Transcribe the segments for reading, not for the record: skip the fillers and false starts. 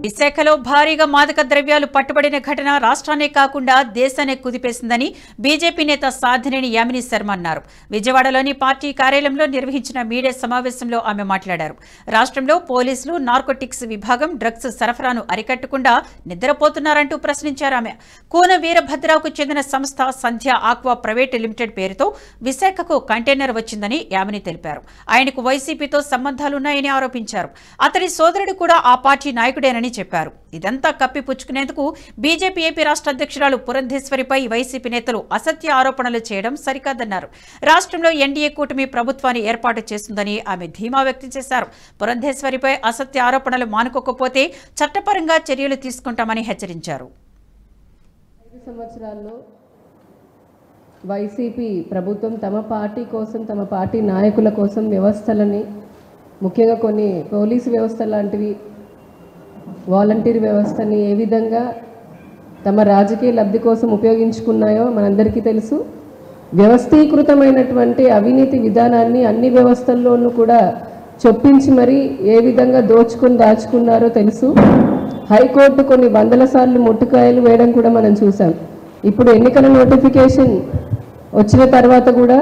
విశాఖలో భారీగా మాదక ద్రవ్యాలు పట్టుబడిన ఘటన రాష్ట్రాన్నే కాకుండా దేశాన్ని కుదిపేసిందని బీజేపీ నేత సాధినేని యామిని శర్మ అన్నారు. విజయవాడలోని పార్టీ కార్యాలయంలో నిర్వహించిన మీడియా సమావేశంలో ఆమె మాట్లాడారు. రాష్ట్రంలో పోలీసులు నార్కోటిక్స్ విభాగం డ్రగ్స్ సరఫరాను అరికట్టకుండా నిద్రపోతున్నారంటూ ప్రశ్నించారు. ఆమె కూన వీరభద్రరావుకు చెందిన సంస్థ సంధ్య ఆక్వా ప్రైవేట్ లిమిటెడ్ పేరుతో విశాఖకు కంటైనర్ వచ్చిందని యామిని తెలిపారు. ఆయనకు వైసీపీతో సంబంధాలున్నాయని ఆరోపించారు. అతడి సోదరుడు కూడా ఆ పార్టీ నాయకుడేనని చెప్పారు. ఇదంతా కప్పిపుచ్చుకునేందుకు బీజేపీ ఏపీ రాష్ట్ర అధ్యక్షురాలు పురంధేశ్వరిపై వైసీపీ నేతలు అసత్య ఆరోపణలు చేయడం సరికాదన్నారు. రాష్ట్రంలో ఎన్డీఏ కూటమి ప్రభుత్వాన్ని ఏర్పాటు చేస్తుందని ఆమె ధీమా వ్యక్తం చేశారు. పురంధేశ్వరిపై అసత్య ఆరోపణలు మానుకోకపోతే చట్టపరంగా చర్యలు తీసుకుంటామని హెచ్చరించారు. 5 సంవత్సరాల్లో వైసీపీ ప్రభుత్వం తమ పార్టీ కోసం, తమ పార్టీ నాయకుల కోసం వ్యవస్థలని, ముఖ్యంగా కొన్ని పోలీసు వ్యవస్థ లాంటివి, వాలంటీర్ వ్యవస్థని ఏ విధంగా తమ రాజకీయ లబ్ధి కోసం ఉపయోగించుకున్నాయో మనందరికీ తెలుసు. వ్యవస్థీకృతమైనటువంటి అవినీతి విధానాన్ని అన్ని వ్యవస్థల్లోనూ కూడా చొప్పించి మరీ ఏ విధంగా దాచుకున్నారో తెలుసు. హైకోర్టు కొన్ని వందల సార్లు ముట్టుకాయలు వేయడం కూడా మనం చూసాం. ఇప్పుడు ఎన్నికల నోటిఫికేషన్ వచ్చిన తర్వాత కూడా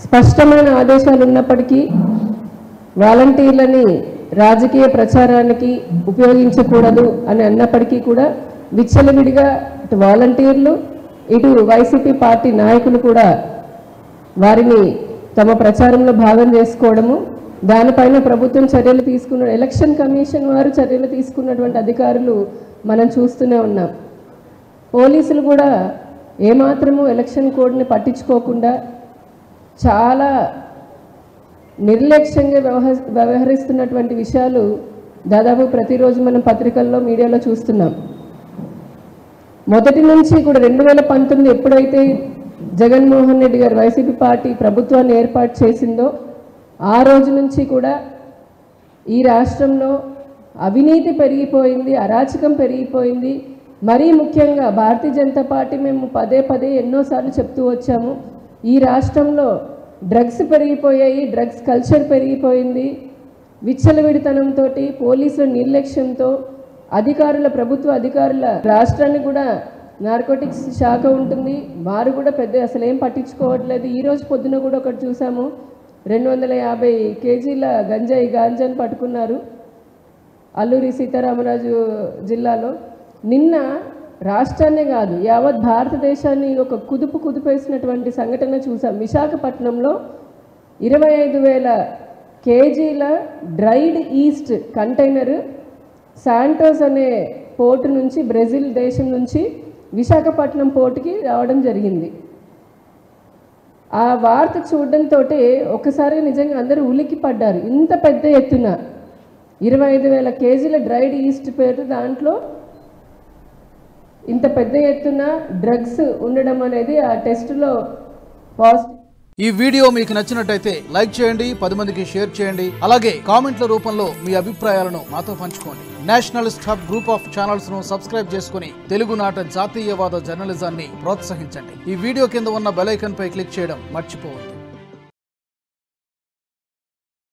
స్పష్టమైన ఆదేశాలు ఉన్నప్పటికీ వాలంటీర్లని రాజకీయ ప్రచారానికి ఉపయోగించకూడదు అని అన్నప్పటికీ కూడా విచ్చలవిడిగా ఇటు వాలంటీర్లు, ఇటు వైసీపీ పార్టీ నాయకులు కూడా వారిని తమ ప్రచారంలో భాగం చేసుకోవడము, దానిపైన ప్రభుత్వం చర్యలు తీసుకున్న, ఎలక్షన్ కమిషన్ వారు చర్యలు తీసుకున్నటువంటి అధికారులు మనం చూస్తూనే ఉన్నాం. పోలీసులు కూడా ఏమాత్రము ఎలక్షన్ కోడ్ని పట్టించుకోకుండా చాలా నిర్లక్ష్యంగా వ్యవహరిస్తున్నటువంటి విషయాలు దాదాపు ప్రతిరోజు మనం పత్రికల్లో, మీడియాలో చూస్తున్నాం. మొదటి నుంచి కూడా 2019 ఎప్పుడైతే జగన్మోహన్ రెడ్డి గారు వైసీపీ పార్టీ ప్రభుత్వాన్ని ఏర్పాటు చేసిందో ఆ రోజు నుంచి కూడా ఈ రాష్ట్రంలో అవినీతి పెరిగిపోయింది, అరాచకం పెరిగిపోయింది. మరీ ముఖ్యంగా భారతీయ జనతా పార్టీ మేము పదే ఎన్నోసార్లు చెప్తూ వచ్చాము, ఈ రాష్ట్రంలో డ్రగ్స్ పెరిగిపోయాయి, డ్రగ్స్ కల్చర్ పెరిగిపోయింది. విచ్చలవిడితనంతో, పోలీసుల నిర్లక్ష్యంతో, ప్రభుత్వ అధికారుల, రాష్ట్రాన్ని కూడా నార్కోటిక్స్ శాఖ ఉంటుంది, వారు కూడా అసలు ఏం పట్టించుకోవట్లేదు. ఈరోజు పొద్దున కూడా ఒకటి చూసాము, 250 కేజీల గాంజాని పట్టుకున్నారు అల్లూరి సీతారామరాజు జిల్లాలో. నిన్న రాష్ట్రాన్నే కాదు యావత్ భారతదేశాన్ని ఒక కుదిపేసినటువంటి సంఘటన చూసాం. విశాఖపట్నంలో 25,000 కేజీల డ్రైడ్ ఈస్ట్ కంటైనర్ శాంటోస్ అనే పోర్టు నుంచి, బ్రెజిల్ దేశం నుంచి విశాఖపట్నం పోర్టుకి రావడం జరిగింది. ఆ వార్త చూడడంతో ఒకసారి నిజంగా అందరూ ఉలికి పడ్డారు. ఇంత పెద్ద ఎత్తున 25,000 కేజీల డ్రైడ్ ఈస్ట్ పేరు, దాంట్లో ఇంత పెద్ద ఎత్తున డ్రగ్స్ ఉండడం అనేది ఆ టెస్టులో పాజిటివ్. ఈ వీడియో మీకు నచ్చినట్టయితే లైక్ చేయండి, 10 మందికి షేర్ చేయండి. అలాగే కామెంట్ల రూపంలో మీ అభిప్రాయాలను మాతో పంచుకోండి. Nationalist hub group of channels ను సబ్స్క్రైబ్ చేసుకుని తెలుగునాట జాతీయవాద జర్నలిజాన్ని ప్రోత్సహించండి. ఈ వీడియో కింద ఉన్న బెల్ ఐకాన్ పై క్లిక్ చేయడం మర్చిపోవద్దు.